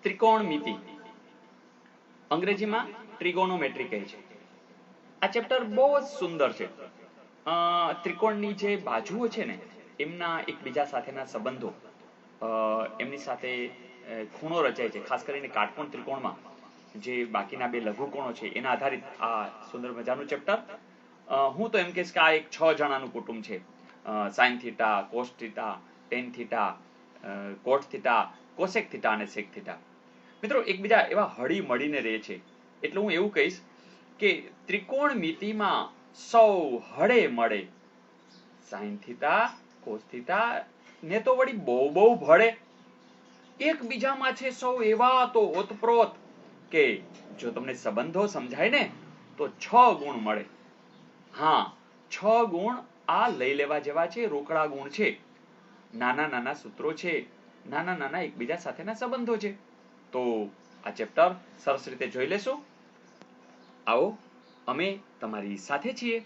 ત્રિકોણમિતિ, અંગ્રેજીમાં ટ્રિગોનોમેટ્રી કહે છે. આ ચેપ્ટર બહુ જ સુંદર છે. ત્રિકોણની જે બાજુઓ છે ને એમના એકબીજા સાથેના સંબંધો, એમની સાથે ખૂણો રચાય છે, ખાસ કરીને કાટકોણ ત્રિકોણમાં જે બાકીના બે લઘુકોણો છે એના આધારિત આ સુંદર મજાનું ચેપ્ટર. હું તો એમ કહીશ કે આ એક 6 જણાનું કુટુંબ છે. Sine theta, cos theta, ten theta, કોટ થીટા, કોસેક થીટા અને સેક થીટા. મિત્રો એકબીજા એવા હળી મળીને રહે છે. એટલે હું એવું કહીશ કે ત્રિકોણમિતિમાં સૌ હળે મળે. સાઇન થીટા, કોસ થીટા ને તો વળી બહુ ભળે. એકબીજામાં છે સૌ એવા તો ઓતપ્રોત કે જો તમને સંબંધો સમજાય ને તો 6 ગુણ મળે. હા, 6 ગુણ આ લઈ લેવા જેવા છે, રોકડા ગુણ છે, નાના નાના સૂત્રો છે, નાના નાના એકબીજા સાથેના સંબંધો છે. તો આ ચેપ્ટર સરસ રીતે જોઈ લેશું. આવો, અમે તમારી સાથે છીએ.